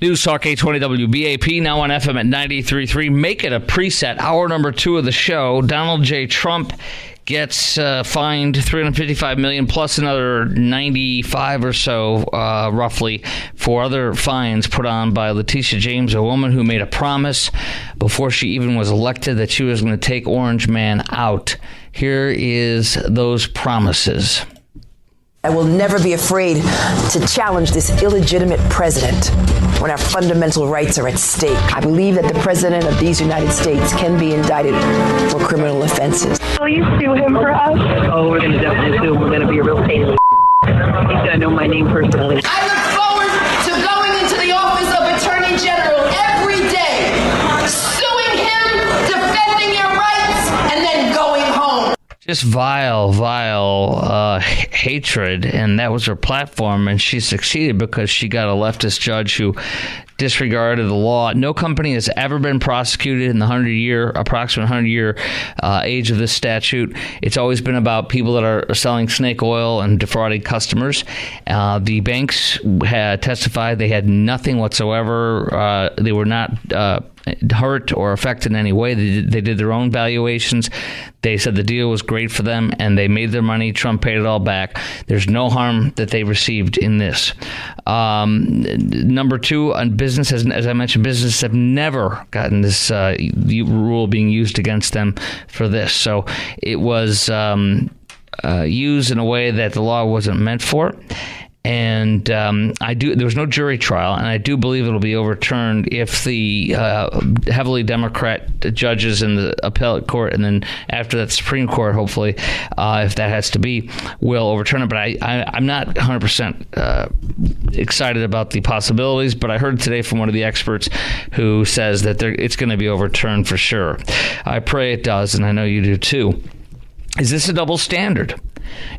News Talk 820 WBAP, now on FM at 93.3. Make it a preset. Hour number 2 of the show. Donald J. Trump gets fined $355 million plus another 95 or so, roughly, for other fines put on by Letitia James, a woman who made a promise before she even was elected that she was going to take Orange Man out. Here is those promises. I will never be afraid to challenge this illegitimate president when our fundamental rights are at stake. I believe that the president of these United States can be indicted for criminal offenses. Will you sue him for us? Oh, we're going to definitely sue him. We're going to be a real pain in the He's going to know my name personally. I look forward to going into the office of Attorney General every day, suing him, defending your rights, and then going home. Just vile hatred, and that was her platform, and she succeeded because she got a leftist judge who disregarded the law. No company has ever been prosecuted in the approximate 100-year age of this statute. It's always been about people that are selling snake oil and defrauding customers. The banks had testified they had nothing whatsoever. They were not hurt or affected in any way. They did their own valuations. They said the deal was great for them, and they made their money. Trump paid it all back. There's no harm that they received in this. Number 2, on business, as I mentioned, businesses have never gotten this rule being used against them for this. So it was used in a way that the law wasn't meant for. And there was no jury trial, and I do believe it'll be overturned if the heavily Democrat judges in the appellate court, and then after that Supreme Court, hopefully, if that has to be, will overturn it. But I'm not 100% excited about the possibilities, but I heard today from one of the experts who says that it's going to be overturned for sure. I pray it does, and I know you do too. Is this a double standard?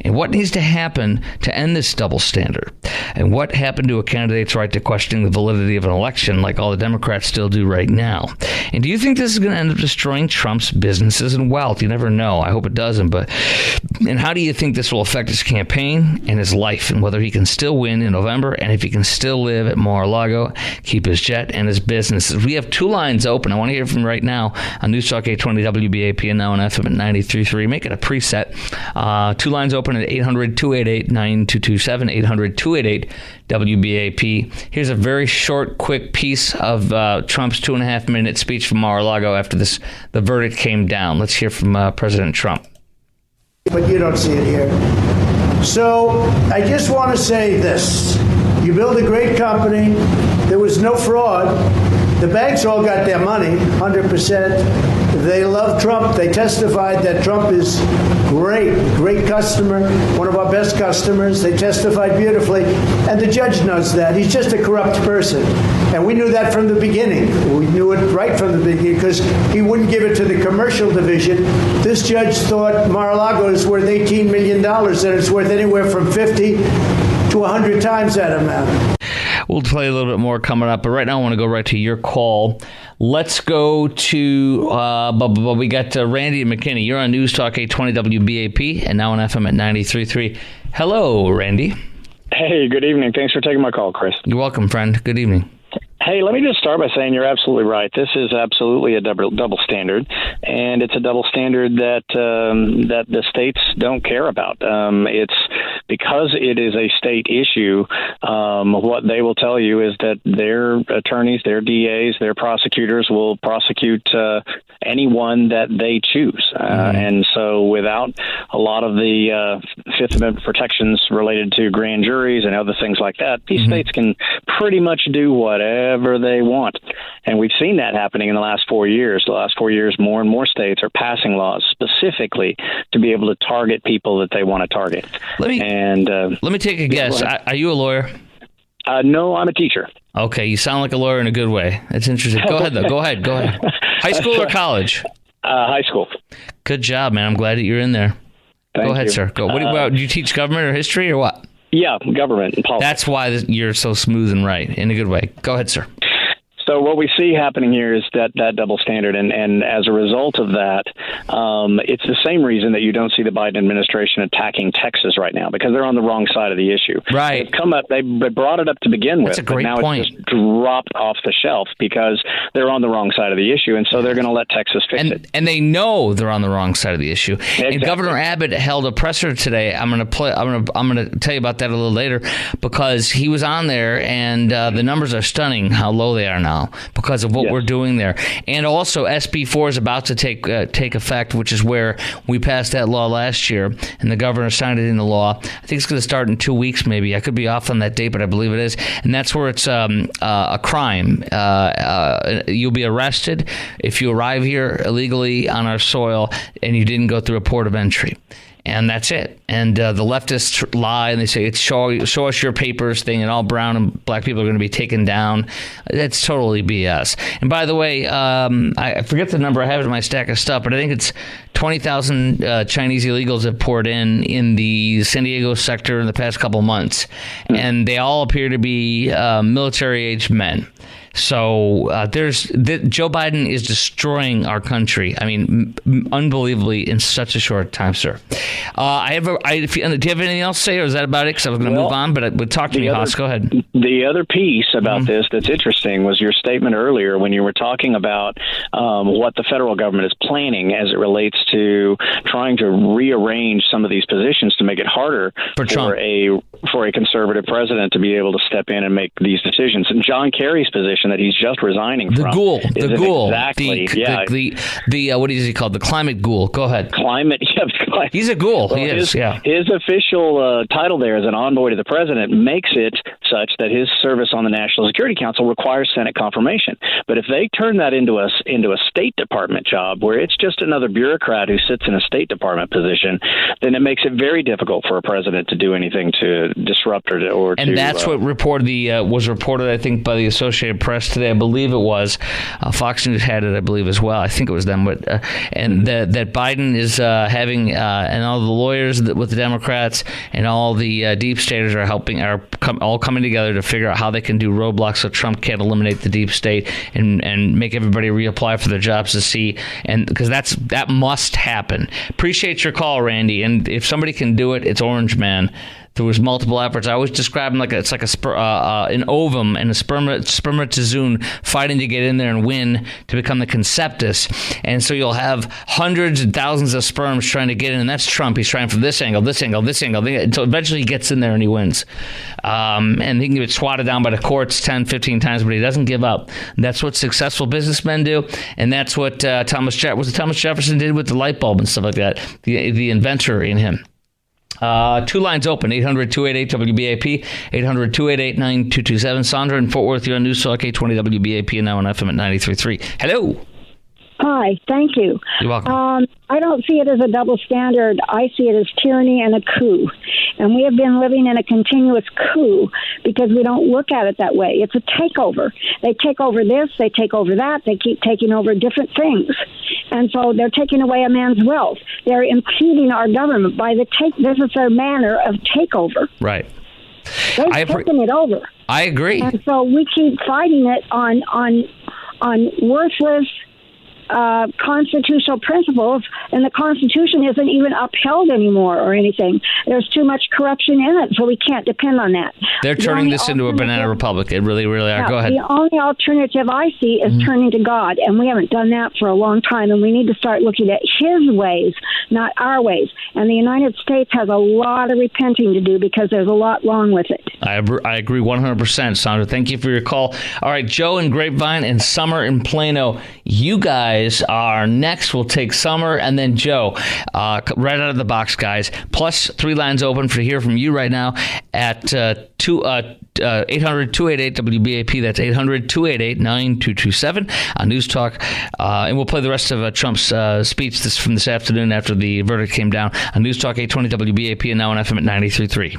And what needs to happen to end this double standard? And what happened to a candidate's right to questioning the validity of an election like all the Democrats still do right now? And do you think this is going to end up destroying Trump's businesses and wealth? You never know. I hope it doesn't. And how do you think this will affect his campaign and his life, and whether he can still win in November, and if he can still live at Mar-a-Lago, keep his jet and his businesses? We have 2 lines open. I want to hear from you right now on News Talk 820 WBAP and now on FM at 93.3. Make it a preset. 2 lines open at 800-288-9227, 800-288-WBAP. Here's a very short, quick piece of Trump's 2.5-minute speech from Mar-a-Lago after the verdict came down. Let's hear from President Trump. But you don't see it here. So I just want to say this. You build a great company. There was no fraud. The banks all got their money, 100%. They love Trump. They testified that Trump is great customer, one of our best customers. They testified beautifully. And the judge knows that. He's just a corrupt person. And we knew that from the beginning. We knew it right from the beginning because he wouldn't give it to the commercial division. This judge thought Mar-a-Lago is worth $18 million, and it's worth anywhere from 50 to 100 times that amount. We'll play a little bit more coming up, but right now I want to go right to your call. Let's go to, we got Randy and McKinney. You're on News Talk 820 WBAP and now on FM at 93.3. Hello, Randy. Hey, good evening. Thanks for taking my call, Chris. You're welcome, friend. Good evening. Hey, let me just start by saying you're absolutely right. This is absolutely a double standard, and it's a double standard that that the states don't care about. It's because it is a state issue. What they will tell you is that their attorneys, their DAs, their prosecutors will prosecute anyone that they choose. And so without a lot of the Fifth Amendment protections related to grand juries and other things like that, these states can pretty much do whatever they want. And we've seen that happening in the last 4 years. The last 4 years, more and more states are passing laws specifically to be able to target people that they want to target. Let me take a guess. Are you a lawyer? No, I'm a teacher. Okay, you sound like a lawyer in a good way. That's interesting. Go ahead, though. Go ahead. High school or college? High school. Good job, man. I'm glad that you're in there. Thank Go ahead, you. sir. Go. Do you teach government or history or what? Yeah, government and politics. That's why you're so smooth and right in a good way. Go ahead, sir. So what we see happening here is that double standard, and as a result of that, it's the same reason that you don't see the Biden administration attacking Texas right now, because they're on the wrong side of the issue. Right. They brought it up to begin with, but now it's just dropped off the shelf because they're on the wrong side of the issue, and so they're going to let Texas fix it. And they know they're on the wrong side of the issue. Exactly. And Governor Abbott held a presser today. I'm going to tell you about that a little later, because he was on there, and the numbers are stunning how low they are now because of what we're doing there. And also SB 4 is about to take effect, which is where we passed that law last year, and the governor signed it into law. I think it's going to start in 2 weeks, maybe. I could be off on that date, but I believe it is. And that's where it's a crime. You'll be arrested if you arrive here illegally on our soil and you didn't go through a port of entry. And that's it. And the leftists lie, and they say, it's show us your papers thing, and all brown and black people are going to be taken down. That's totally BS. And by the way, I forget the number. I have it in my stack of stuff, but I think it's 20,000 Chinese illegals have poured in the San Diego sector in the past couple months. And they all appear to be military-aged men. So Joe Biden is destroying our country. I mean, unbelievably in such a short time, sir. Do you have anything else to say, or is that about it? Because I was going to move on, but talk to me, Haas. Go ahead. The other piece about this that's interesting was your statement earlier when you were talking about what the federal government is planning as it relates to trying to rearrange some of these positions to make it harder for a conservative president to be able to step in and make these decisions. And John Kerry's position that he's just resigning from. The ghoul. Exactly. The what is he called? The climate ghoul. Go ahead. He's a ghoul. Well, he is. His official title there as an envoy to the president makes it such that his service on the National Security Council requires Senate confirmation. But if they turn that into a State Department job, where it's just another bureaucrat who sits in a State Department position, then it makes it very difficult for a president to do anything to disrupt or and that's what was reported, I think, by the Associated Press today. I believe it was. Fox News had it, I believe, as well. I think it was them. But and that Biden is having and all the lawyers with the Democrats and all the deep staters are all coming together to figure out how they can do roadblocks so Trump can't eliminate the deep state and make everybody reapply for their jobs to see. And because that must happen. Appreciate your call, Randy. And if somebody can do it, it's Orange Man. There was multiple efforts. I always describe them it's like an ovum and a spermatozoon fighting to get in there and win to become the conceptus. And so you'll have hundreds and thousands of sperms trying to get in, and that's Trump. He's trying from this angle, until eventually he gets in there and he wins. And he can get swatted down by the courts 10, 15 times, but he doesn't give up. And that's what successful businessmen do, and that's what Thomas Jefferson did with the light bulb and stuff like that, the inventor in him. Two lines open, 800-288-WBAP, 800-288-9227. Sandra in Fort Worth, you're on News Talk 820 WBAP and now on FM at 93.3. Hello. Hi, thank you. You're welcome. I don't see it as a double standard. I see it as tyranny and a coup. And we have been living in a continuous coup because we don't look at it that way. It's a takeover. They take over this, they take over that, they keep taking over different things. And so they're taking away a man's wealth. They're impeding our government by this is their manner of takeover. Right. They've taken it over. I agree. And so we keep fighting it on worthless constitutional principles, and the Constitution isn't even upheld anymore or anything. There's too much corruption in it, so we can't depend on that. They're turning this into a banana republic. It really, really are. Go ahead. The only alternative I see is turning to God, and we haven't done that for a long time, and we need to start looking at His ways, not our ways. And the United States has a lot of repenting to do because there's a lot wrong with it. I agree 100%, Sandra. Thank you for your call. All right, Joe in Grapevine and Summer in Plano. You guys are next. We'll take Summer and then Joe. Right out of the box, guys. Plus, 3 lines open for to hear from you right now at 800-288-WBAP. That's 800-288-9227 on News Talk. And we'll play the rest of Trump's speech from this afternoon after the verdict came down on News Talk 820 WBAP and now on FM at 93.3.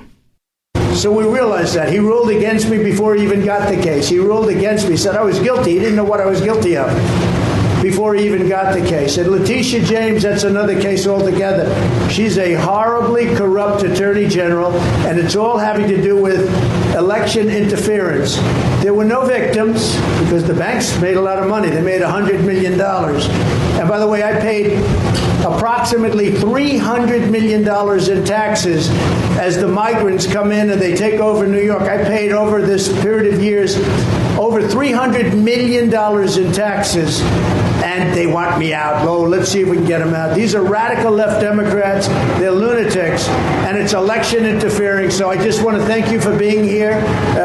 So we realized that. He ruled against me before he even got the case. He ruled against me, said I was guilty. He didn't know what I was guilty of. before he even got the case. And Letitia James, that's another case altogether. She's a horribly corrupt attorney general, and it's all having to do with election interference. There were no victims because the banks made a lot of money. They made $100 million. And by the way, I paid approximately $300 million in taxes as the migrants come in and they take over New York. I paid over this period of years over $300 million in taxes, and they want me out. Oh, let's see if we can get them out. These are radical left Democrats. They're lunatics, and it's election interfering. So I just want to thank you for being here.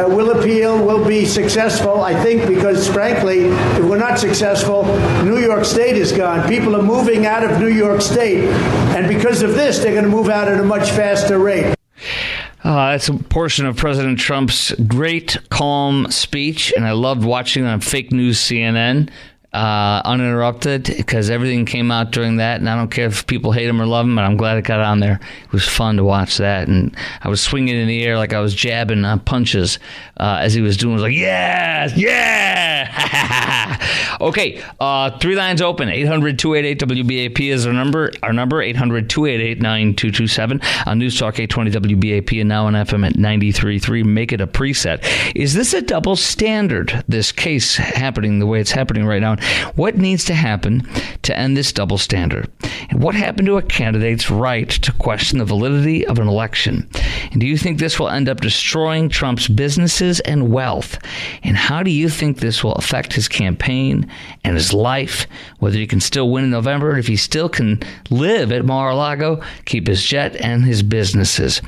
We'll appeal. We'll be successful, I think, because, frankly, if we're not successful, New York State is gone. People are moving out of New York State, and because of this, they're going to move out at a much faster rate. That's a portion of President Trump's great, calm speech, and I loved watching it on fake news CNN, uninterrupted, because everything came out during that, and I don't care if people hate him or love him, but I'm glad it got on there. It was fun to watch that, and I was swinging in the air like I was jabbing punches as he was doing. I was like, yeah, yeah! Okay, 3 lines open. 800-288-WBAP is our number. 800-288-9227 on News Talk 820 WBAP, and now on FM at 93.3. Make it a preset. Is this a double standard, this case happening the way it's happening right now? What needs to happen to end this double standard? And what happened to a candidate's right to question the validity of an election? And do you think this will end up destroying Trump's businesses and wealth? And how do you think this will affect his campaign and his life? Whether he can still win in November, and if he still can live at Mar-a-Lago, keep his jet and his businesses.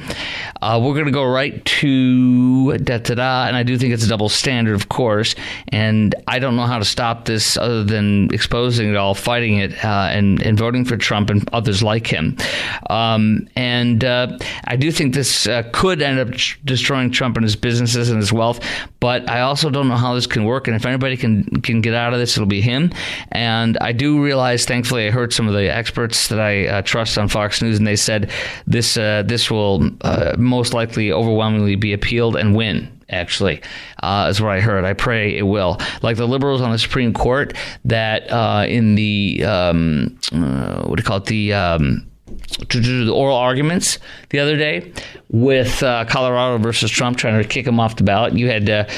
We're going to go right to da-da-da, and I do think it's a double standard, of course, and I don't know how to stop this other than exposing it all, fighting it, and voting for Trump and others like him. I do think this could end up destroying Trump and his businesses and his wealth, but I also don't know how this can work, and if anybody can get out of this, it'll be him. And I do realize, thankfully, I heard some of the experts that I trust on Fox News, and they said this will most likely overwhelmingly be appealed and win. Actually, is what I heard. I pray it will. Like the liberals on the Supreme Court that in the, what do you call it, the oral arguments the other day with Colorado versus Trump, trying to kick him off the ballot. You had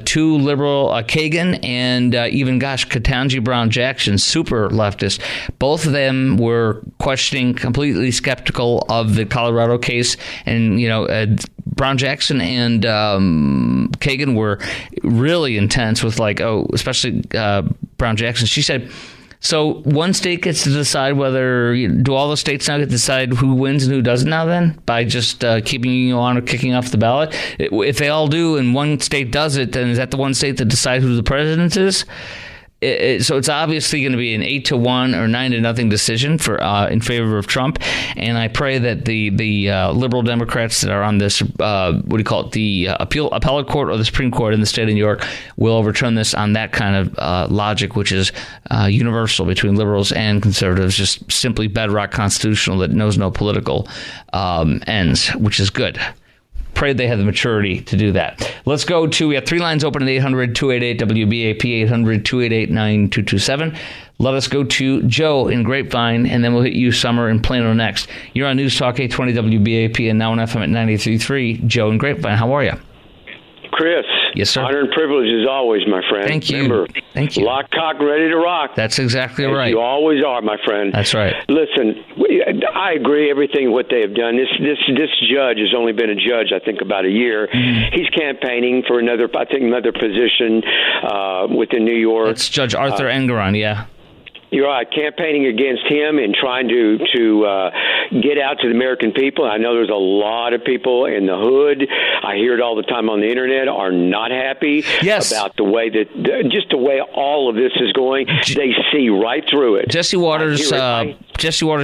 two liberal, Kagan and even, Ketanji Brown Jackson, super leftist. Both of them were questioning, completely skeptical of the Colorado case. And, Brown Jackson and Kagan were really intense with especially Brown Jackson. She said, so one state gets to decide do all the states now get to decide who wins and who doesn't now then? By just keeping you on or kicking off the ballot? If they all do and one state does it, then is that the one state that decides who the president is? So it's obviously going to be an 8-1 or 9-0 decision for in favor of Trump, and I pray that the liberal Democrats that are on this the appellate court or the Supreme Court in the state of New York will overturn this on that kind of logic, which is universal between liberals and conservatives, just simply bedrock constitutional that knows no political ends, which is good. Pray they have the maturity to do that. Let's go to, we have 3 lines open at 800-288-WBAP, 800-288-9227. Let us go to Joe in Grapevine, and then we'll hit you, Summer, in Plano next. You're on News Talk 820 WBAP and now on FM at 93.3. Joe in Grapevine, how are you? Chris. Yes, sir. Honor and privilege as always, my friend. Thank you. Remember, thank you. Lock, cock, ready to rock. That's exactly right. You always are, my friend. That's right. Listen, I agree everything what they have done. This judge has only been a judge, I think, about a year. Mm-hmm. He's campaigning for another position within New York. It's Judge Arthur Engoron, yeah. You're right, campaigning against him and trying to get out to the American people. I know there's a lot of people in the hood. I hear it all the time on the internet, are not happy about the way the way all of this is going. They see right through it. Jesse Waters'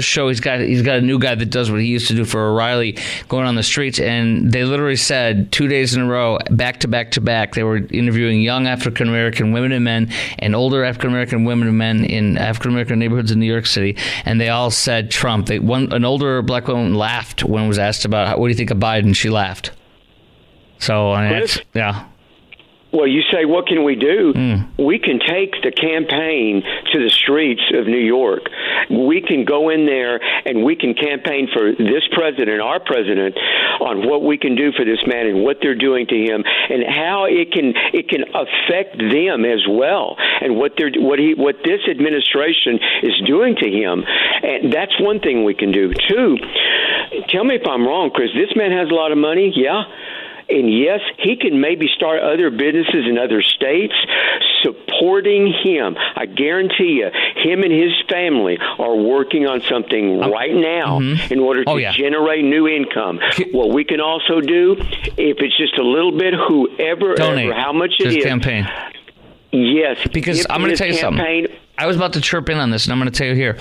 show, he's got a new guy that does what he used to do for O'Reilly, going on the streets, and they literally said 2 days in a row, back to back to back, they were interviewing young African American women and men and older African American women and men in African American neighborhoods in New York City, and they all said Trump. An older black woman laughed when was asked about what do you think of Biden. She laughed. So yeah. Well, you say, what can we do? We can take the campaign to the streets of New York. We can go in there and we can campaign for this president, our president, on what we can do for this man and what they're doing to him, and how it can affect them as well, and what this administration is doing to him. And that's one thing we can do. Two, tell me if I'm wrong, Chris. This man has a lot of money, yeah. And yes, he can maybe start other businesses in other states supporting him. I guarantee you, him and his family are working on something right now in order to generate new income. What we can also do, if it's just a little bit, donate, ever, how much it is. Campaign. Yes. Because I'm going to tell you something. I was about to chirp in on this, and I'm going to tell you here.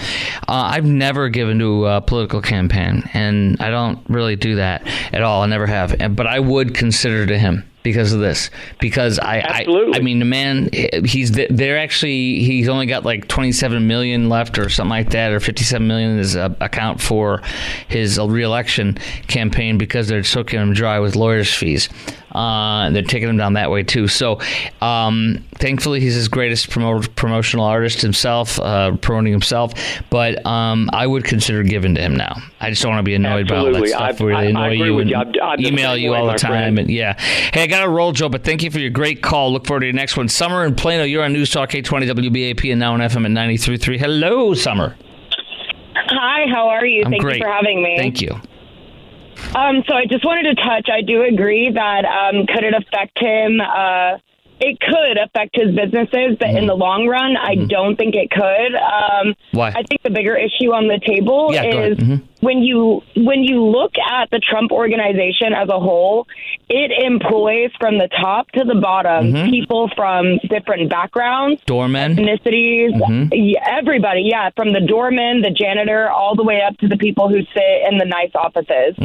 I've never given to a political campaign, and I don't really do that at all. I never have. But I would consider to him because of this. Because I mean, the man, he's only got like 27 million left or something like that, or 57 million in his account for his reelection campaign because they're soaking him dry with lawyers' fees. They're taking him down that way too. So thankfully, he's his greatest promotional artist himself, promoting himself. But I would consider giving to him now. I just don't want to be annoyed by all that stuff. Really annoy you and email you all the time. And hey, I got to roll, Joe. But thank you for your great call. Look forward to your next one. Summer in Plano. You're on News Talk 820 WBAP and now on FM at 93.3. Hello, Summer. Hi. How are you? Thank great. you for having me. Thank you. So I just wanted to touch. I do agree that could it affect him? It could affect his businesses, but in the long run, I don't think it could. Why? I think the bigger issue on the table is when you look at the Trump organization as a whole, it employs from the top to the bottom people from different backgrounds, doormen, ethnicities, everybody. Yeah, from the doorman, the janitor, all the way up to the people who sit in the nice offices.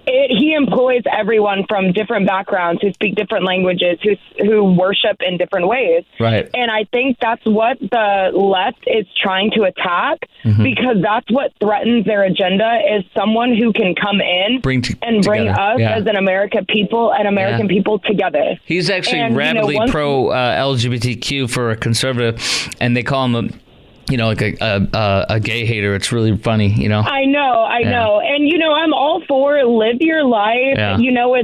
He employs everyone from different backgrounds who speak different languages, who worship in different ways. Right. And I think that's what the left is trying to attack because that's what threatens their agenda is someone who can come in bring us as an American people and American people together. He's actually rapidly pro LGBTQ for a conservative, and they call him like a gay hater. It's really funny, I know. And, I'm all for live your life, as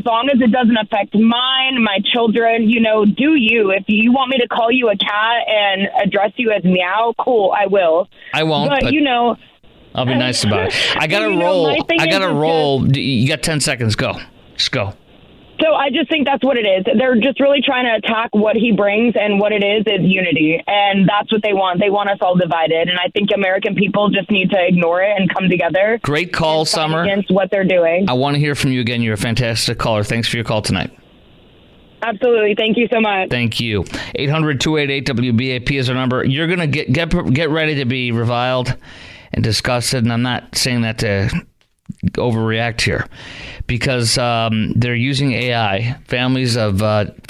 long as it doesn't affect mine, my children, do you. If you want me to call you a cat and address you as meow, cool, I will. I won't. But I'll be nice about it. I got to roll. You got 10 seconds. Go. Just go. So I just think that's what it is. They're just really trying to attack what he brings, and what it is unity. And that's what they want. They want us all divided. And I think American people just need to ignore it and come together. Great call, Summer. Against what they're doing. I want to hear from you again. You're a fantastic caller. Thanks for your call tonight. Absolutely. Thank you so much. Thank you. 800-288-WBAP is our number. You're going to get ready to be reviled and disgusted. And I'm not saying that to overreact here, because they're using AI. Families of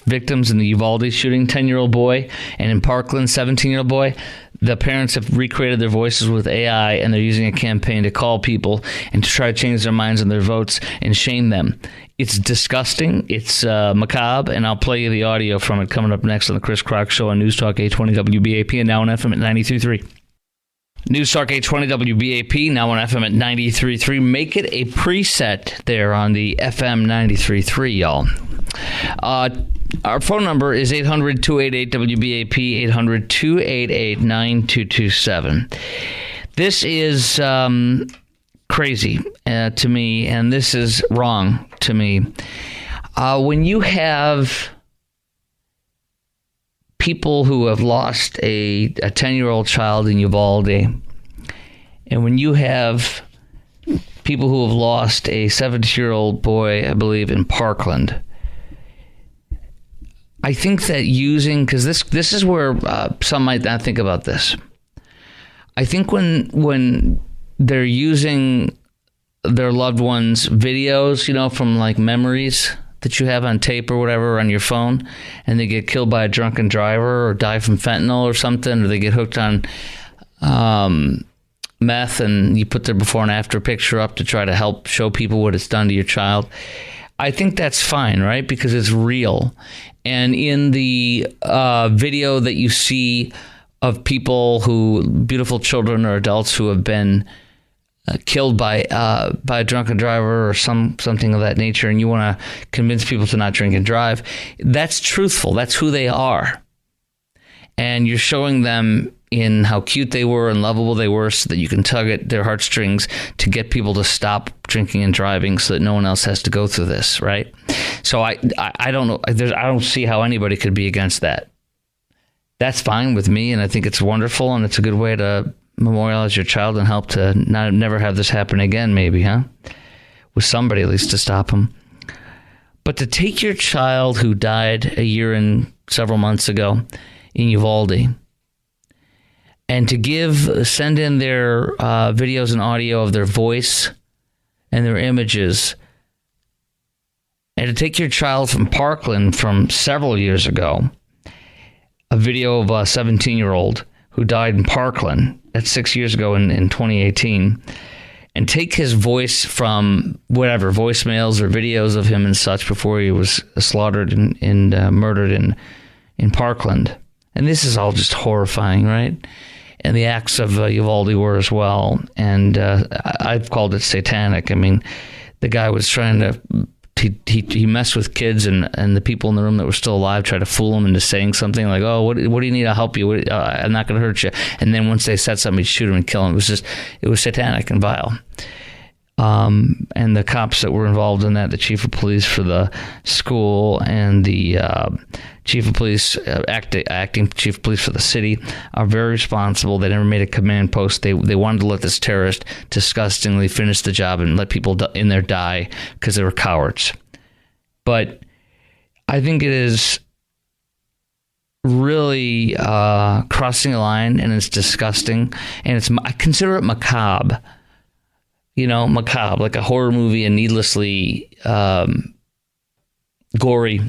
victims in the Uvalde shooting, 10-year-old boy, and in Parkland, 17-year-old boy, the parents have recreated their voices with AI, and they're using a campaign to call people and to try to change their minds and their votes and shame them. It's disgusting. It's macabre, and I'll play you the audio from it coming up next on the Chris Crock Show on News Talk 820 WBAP and now on FM at 93.3. News Talk 820 WBAP, now on FM at 93.3. Make it a preset there on the FM 93.3, y'all. Our phone number is 800-288-WBAP, 800-288-9227. This is crazy to me, and this is wrong to me. When you have people who have lost a 10-year-old child in Uvalde, and when you have people who have lost a 17-year-old boy, I believe, in Parkland, I think that because this is where some might not think about this. I think when they're using their loved ones' videos, from like memories that you have on tape or whatever on your phone, and they get killed by a drunken driver or die from fentanyl or something, or they get hooked on meth, and you put their before and after picture up to try to help show people what it's done to your child. I think that's fine, right? Because it's real. And in the video that you see of people beautiful children or adults who have been killed by a drunken driver or something of that nature, and you want to convince people to not drink and drive, that's truthful. That's who they are. And you're showing them in how cute they were and lovable they were so that you can tug at their heartstrings to get people to stop drinking and driving so that no one else has to go through this, right? So I don't know. I don't see how anybody could be against that. That's fine with me, and I think it's wonderful, and it's a good way to memorialize your child and help to never have this happen again, maybe, huh? With somebody at least to stop them. But to take your child who died a year and several months ago in Uvalde and to send in their videos and audio of their voice and their images, and to take your child from Parkland from several years ago, a video of a 17-year-old who died in Parkland, that's 6 years ago in 2018, and take his voice from whatever, voicemails or videos of him and such before he was slaughtered and murdered in Parkland. And this is all just horrifying, right? And the acts of Uvalde were as well. And I've called it satanic. I mean, the guy was trying to... He messed with kids and the people in the room that were still alive, tried to fool them into saying something like, "Oh, what do you need? I'll help you. I'm not going to hurt you." And then once they said something, he'd shoot them and kill them. It was satanic and vile. And the cops that were involved in that, the chief of police for the school and the chief of police, acting chief of police for the city, are very responsible. They never made a command post. They wanted to let this terrorist disgustingly finish the job and let people in there die because they were cowards. But I think it is really crossing a line, and it's disgusting, and I consider it macabre. Macabre, like a horror movie, and needlessly gory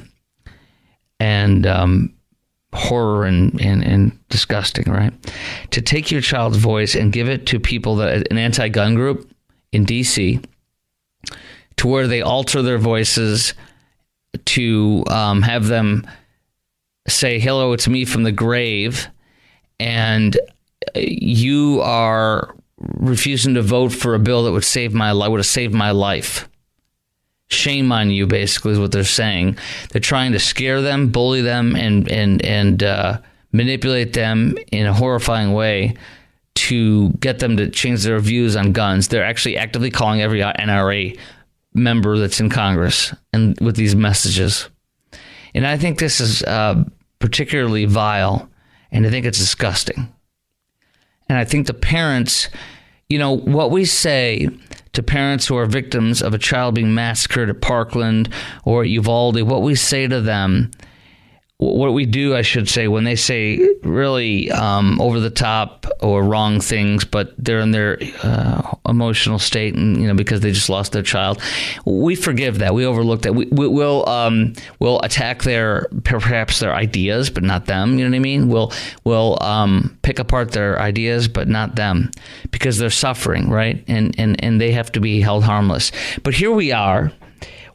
and horror and disgusting, right? To take your child's voice and give it to people an anti-gun group in D.C., to where they alter their voices to have them say, "Hello, it's me from the grave," and you are refusing to vote for a bill that would have saved my life. Shame on you, basically, is what they're saying. They're trying to scare them, bully them, and manipulate them in a horrifying way to get them to change their views on guns. They're actually actively calling every NRA member that's in Congress and with these messages. And I think this is particularly vile, and I think it's disgusting. And I think the parents, what we say to parents who are victims of a child being massacred at Parkland or at Uvalde, what we say to them, what we do, I should say, when they say really over the top or wrong things, but they're in their emotional state, and because they just lost their child, we forgive that. We overlook that. We'll attack perhaps their ideas, but not them. You know what I mean? We'll pick apart their ideas, but not them, because they're suffering, right? And they have to be held harmless. But here we are,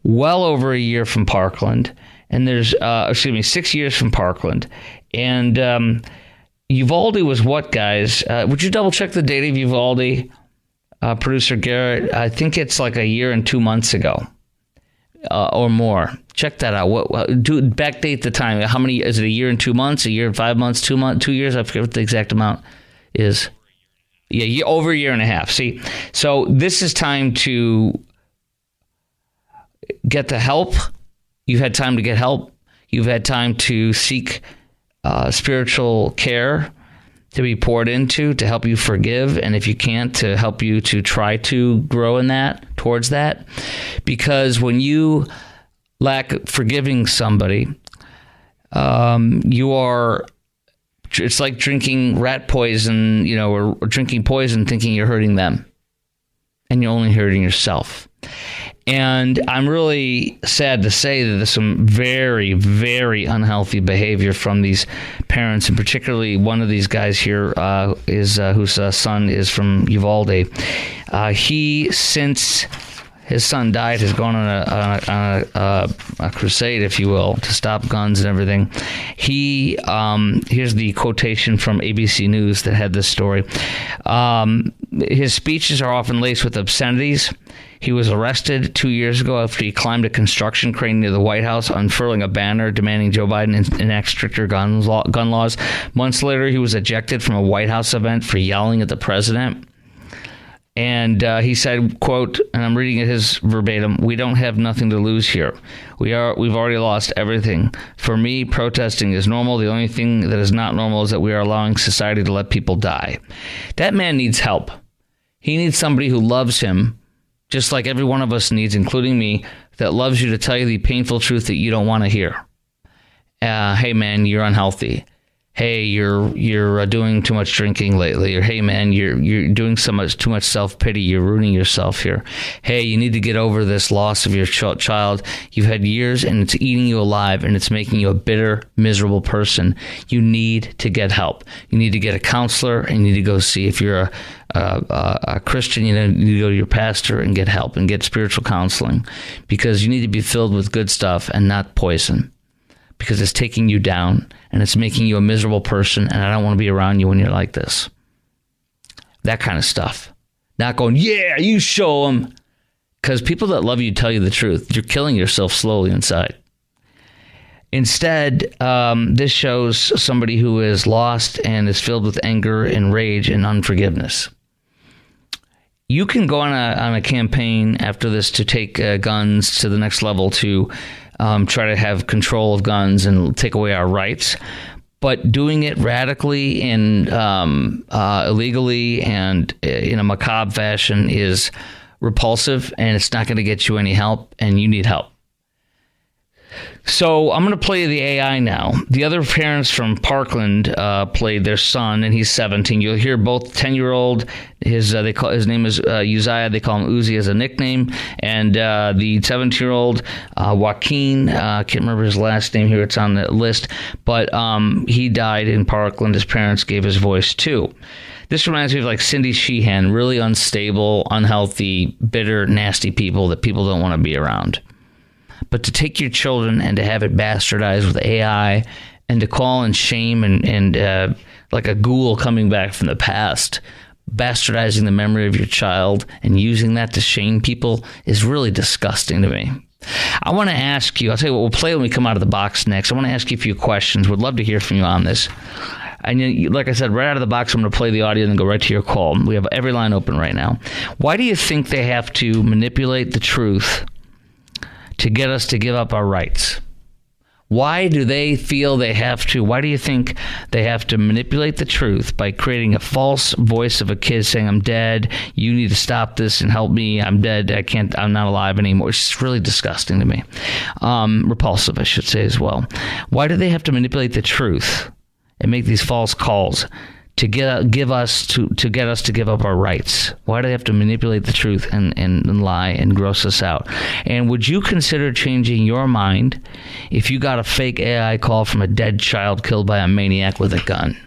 well over a year from Parkland. And there's, 6 years from Parkland. And Uvalde was what, guys? Would you double check the date of Uvalde, producer Garrett? I think it's like a year and 2 months ago or more. Check that out. Backdate the time. How many, is it a year and 2 months, a year and 5 months, 2 years? I forget what the exact amount is. Yeah, over a year and a half. See, so this is time to get the help. You've had time to get help. You've had time to seek spiritual care to be poured into, to help you forgive. And if you can't, to help you to try to grow in that, towards that. Because when you lack forgiving somebody, it's like drinking rat poison, or drinking poison thinking you're hurting them. And you're only hurting yourself. And I'm really sad to say that there's some very, very unhealthy behavior from these parents, and particularly one of these guys here whose son is from Uvalde. He, since his son died, has gone on a crusade, if you will, to stop guns and everything. He here's the quotation from ABC News that had this story. His speeches are often laced with obscenities. He was arrested 2 years ago after he climbed a construction crane near the White House, unfurling a banner demanding Joe Biden enact stricter gun laws. Months later, he was ejected from a White House event for yelling at the president. And he said, quote, and I'm reading it his verbatim, "We don't have nothing to lose here. We've already lost everything. For me, protesting is normal. The only thing that is not normal is that we are allowing society to let people die." That man needs help. He needs somebody who loves him, just like every one of us needs, including me, that loves you to tell you the painful truth that you don't want to hear. Hey, man, you're unhealthy. Hey, you're doing too much drinking lately. Or hey, man, you're doing too much self-pity. You're ruining yourself here. Hey, you need to get over this loss of your child. You've had years and it's eating you alive and it's making you a bitter, miserable person. You need to get help. You need to get a counselor and you need to go see if you're a Christian. You need to go to your pastor and get help and get spiritual counseling, because you need to be filled with good stuff and not poison, because it's taking you down and it's making you a miserable person, and I don't want to be around you when you're like this. That kind of stuff. Not going, yeah, you show them. Because people that love you tell you the truth. You're killing yourself slowly inside. Instead, this shows somebody who is lost and is filled with anger and rage and unforgiveness. You can go on a campaign after this to take guns to the next level, to try to have control of guns and take away our rights. But doing it radically and illegally and in a macabre fashion is repulsive, and it's not going to get you any help, and you need help. So I'm going to play the AI now. The other parents from Parkland played their son, and he's 17. You'll hear both 10-year-old. His name is Uzziah. They call him Uzi as a nickname. And the 17-year-old Joaquin. Can't remember his last name here. It's on the list, but he died in Parkland. His parents gave his voice too. This reminds me of like Cindy Sheehan, really unstable, unhealthy, bitter, nasty people that people don't want to be around. But to take your children and to have it bastardized with AI and to call and shame and like a ghoul coming back from the past, bastardizing the memory of your child and using that to shame people is really disgusting to me. I want to ask you, I'll tell you what, we'll play when we come out of the box next. I want to ask you a few questions. Would love to hear from you on this. And like I said, right out of the box, I'm going to play the audio and go right to your call. We have every line open right now. Why do you think they have to manipulate the truth to get us to give up our rights? Why do they feel they have to? Why do you think they have to manipulate the truth by creating a false voice of a kid saying, I'm dead, you need to stop this and help me, I'm dead, I'm not alive anymore? It's just really disgusting to me. Repulsive, I should say, as well. Why do they have to manipulate the truth and make these false calls to get us to give up our rights? Why do they have to manipulate the truth and lie and gross us out? And would you consider changing your mind if you got a fake AI call from a dead child killed by a maniac with a gun?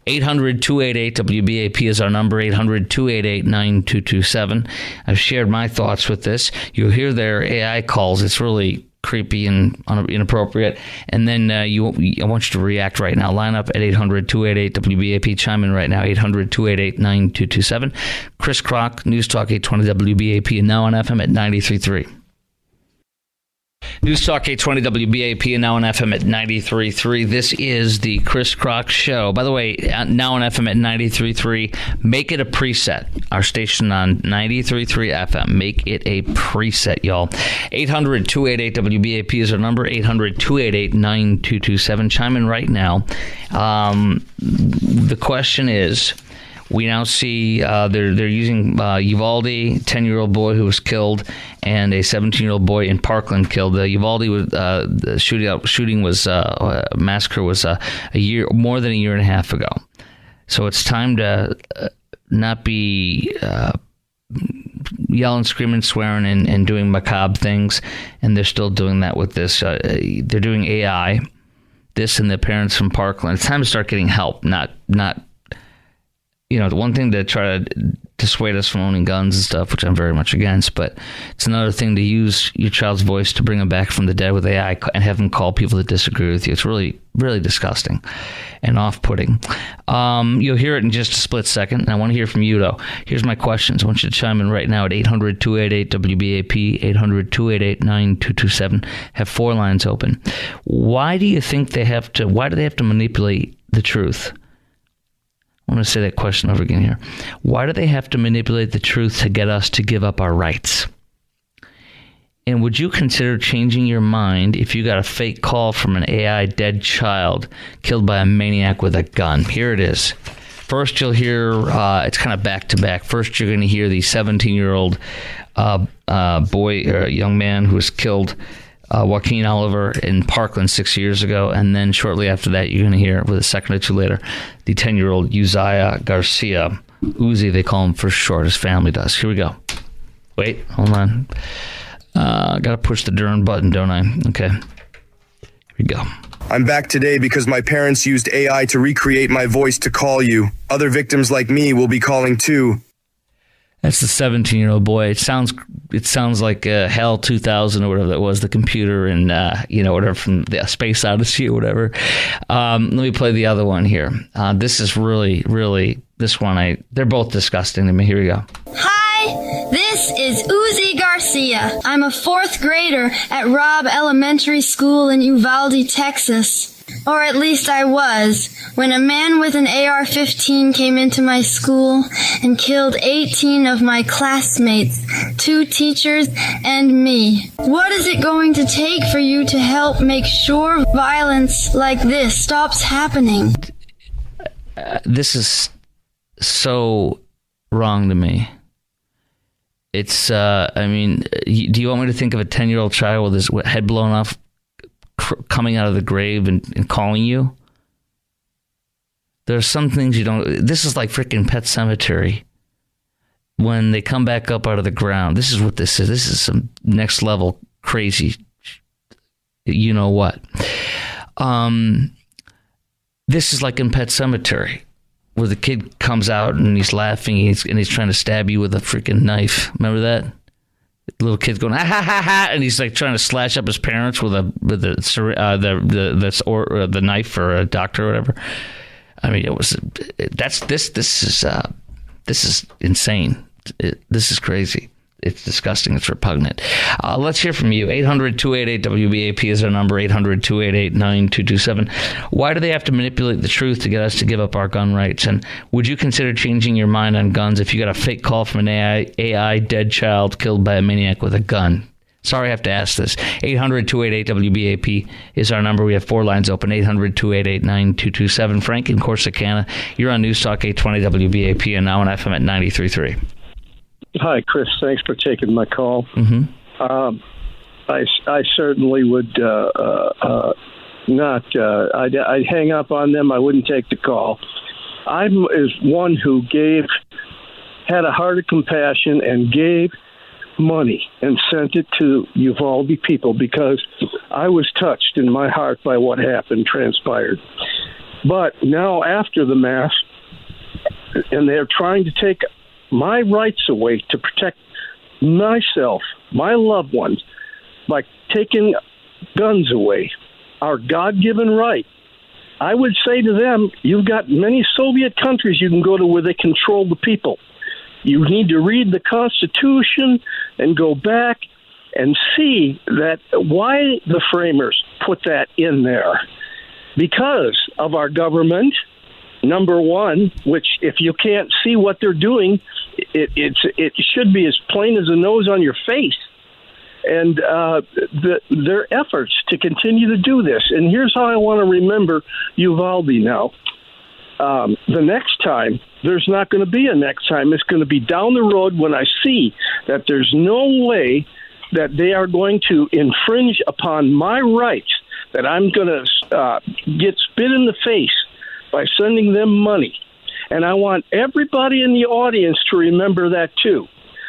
800-288-WBAP is our number, 800-288-9227. I've shared my thoughts with this. You'll hear their AI calls. It's really creepy and inappropriate. And then I want you to react right now. Line up at 800-288-WBAP. Chime in right now, 800-288-9227. Chris Kroc, News Talk 820 WBAP, and now on FM at 93.3. News Talk 820 WBAP, and now on FM at 93.3. This is the Chris Kroc Show. By the way, now on FM at 93.3. Make it a preset. Our station on 93.3 FM. Make it a preset, y'all. 800-288-WBAP is our number. 800-288-9227. Chime in right now. The question is, we now see they're using Uvalde, 10-year-old boy who was killed, and a 17-year-old boy in Parkland killed. Uvalde was the massacre was more than a year and a half ago. So it's time to not be yelling, screaming, swearing, and doing macabre things. And they're still doing that with this. They're doing AI. This and the parents from Parkland. It's time to start getting help, not the one thing to try to dissuade us from owning guns and stuff, which I'm very much against, but it's another thing to use your child's voice to bring them back from the dead with AI and have them call people that disagree with you. It's really, really disgusting and off-putting. You'll hear it in just a split second, and I want to hear from you, though. Here's my questions. I want you to chime in right now at 800-288-WBAP, 800-288-9227. Have 4 lines open. Why do you think they have to manipulate the truth? I want to say that question over again here. Why do they have to manipulate the truth to get us to give up our rights? And would you consider changing your mind if you got a fake call from an AI dead child killed by a maniac with a gun? Here it is. First, you'll hear, it's kind of back to back. First, you're going to hear the 17-year-old young man who was killed, Joaquin Oliver, in Parkland 6 years ago. And then shortly after that, you're going to hear, with a second or two later, the 10-year-old Uzziah Garcia. Uzi, they call him for short, his family does. Here we go. Wait, hold on. Got to push the darn button, don't I? Okay. Here we go. I'm back today because my parents used AI to recreate my voice to call you. Other victims like me will be calling too. That's the 17-year-old boy. It sounds like HAL 2000 or whatever that was, the computer, and whatever from the Space Odyssey or whatever. Let me play the other one here. This is really, really, this one, they're both disgusting to me. Here we go. Hi, this is Uzi Garcia. I'm a 4th grader at Robb Elementary School in Uvalde, Texas. Or at least I was, when a man with an AR-15 came into my school and killed 18 of my classmates, 2 teachers, and me. What is it going to take for you to help make sure violence like this stops happening? This is so wrong to me. It's, do you want me to think of a 10-year-old child with his head blown off coming out of the grave and calling you? There's some things you don't... This is like freaking Pet Sematary. When they come back up out of the ground, this is what this is. This is some next level crazy, you know what. This is like in Pet Sematary, where the kid comes out and he's laughing and he's trying to stab you with a freaking knife. Remember that? The little kid's going, ha ha ha ha, and he's like trying to slash up his parents with the knife or a doctor or whatever. I mean, this is insane. This is crazy. It's disgusting. It's repugnant. Let's hear from you. 800-288-WBAP is our number, 800-288-9227. Why do they have to manipulate the truth to get us to give up our gun rights? And would you consider changing your mind on guns if you got a fake call from an AI dead child killed by a maniac with a gun? Sorry I have to ask this. 800-288-WBAP is our number. We have 4 lines open, 800-288-9227. Frank in Corsicana, you're on News Talk 820 WBAP and now on FM at 93.3. Hi, Chris. Thanks for taking my call. Mm-hmm. I certainly would not. I'd hang up on them. I wouldn't take the call. I'm as one who had a heart of compassion and gave money and sent it to Uvalde people because I was touched in my heart by what transpired. But now after the mass, and they're trying to take my rights away to protect myself, my loved ones, by taking guns away, our God-given right. I would say to them, you've got many Soviet countries you can go to where they control the people. You need to read the Constitution and go back and see that why the framers put that in there. Because of our government, number one, which if you can't see what they're doing, it should be as plain as the nose on your face. And their efforts to continue to do this. And here's how I want to remember Uvalde now. The next time, there's not going to be a next time. It's going to be down the road when I see that there's no way that they are going to infringe upon my rights, that I'm going to get spit in the face by sending them money. And I want everybody in the audience to remember that too.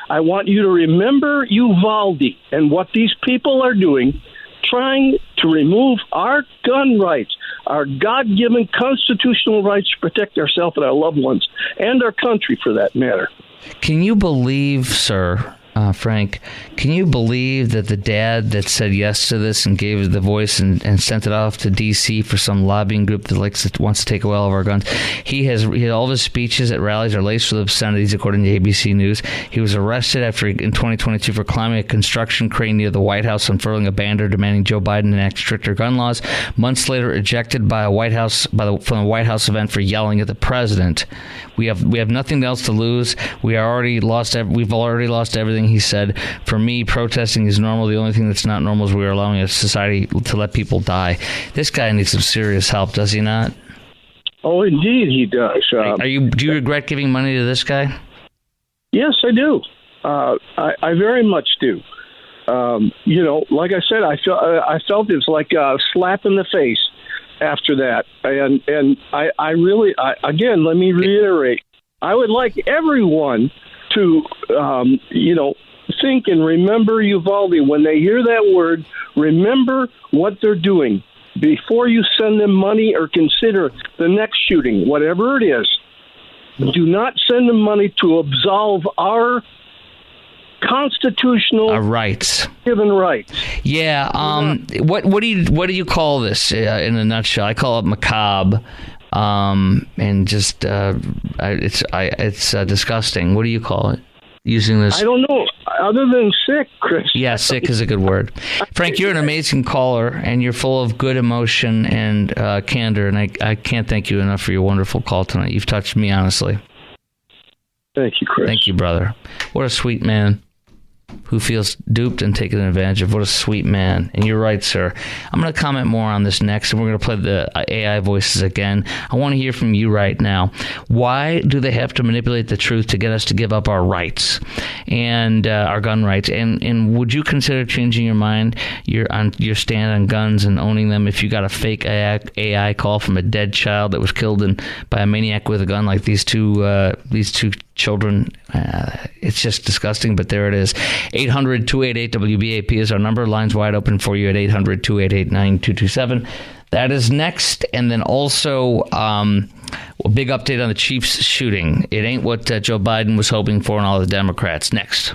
I want you to remember Uvalde and what these people are doing, trying to remove our gun rights, our God-given constitutional rights to protect ourselves and our loved ones and our country, for that matter. Can you believe, sir, Frank, can you believe that the dad that said yes to this and gave the voice and sent it off to D.C. for some lobbying group that wants to take away all of our guns, he had all of his speeches at rallies are laced with obscenities, according to ABC News. He was arrested in 2022 for climbing a construction crane near the White House, unfurling a banner demanding Joe Biden enact stricter gun laws. Months later, ejected by from the White House event for yelling at the president. We have nothing else to lose. We've already lost everything. He said, "For me, protesting is normal. The only thing that's not normal is we are allowing a society to let people die." This guy needs some serious help, does he not? Oh, indeed, he does. Do you regret giving money to this guy? Yes, I do. I very much do. Like I said, I felt it was like a slap in the face after that, and I really, again, let me reiterate, I would like everyone to, think and remember Uvalde. When they hear that word, remember what they're doing before you send them money or consider the next shooting, whatever it is. Do not send them money to absolve our constitutional rights, given rights. Yeah. What do you call this in a nutshell? I call it macabre. And just it's disgusting. What do you call it? Using this, I don't know. Other than sick, Chris. Yeah, sick is a good word. Frank, you're an amazing caller, and you're full of good emotion and candor. And I can't thank you enough for your wonderful call tonight. You've touched me, honestly. Thank you, Chris. Thank you, brother. What a sweet man who feels duped and taken advantage of. What a sweet man. And you're right, sir. I'm going to comment more on this next, and we're going to play the AI voices again. I want to hear from you right now. Why do they have to manipulate the truth to get us to give up our rights and our gun rights? And would you consider changing your mind, your stand on guns and owning them if you got a fake AI call from a dead child that was killed by a maniac with a gun like these two children? It's just disgusting, but there it is. 800-288-WBAP is our number. Lines wide open for you at 800-288-9227. That is next. And then also a big update on the Chiefs shooting. It ain't what Joe Biden was hoping for and all the Democrats. Next.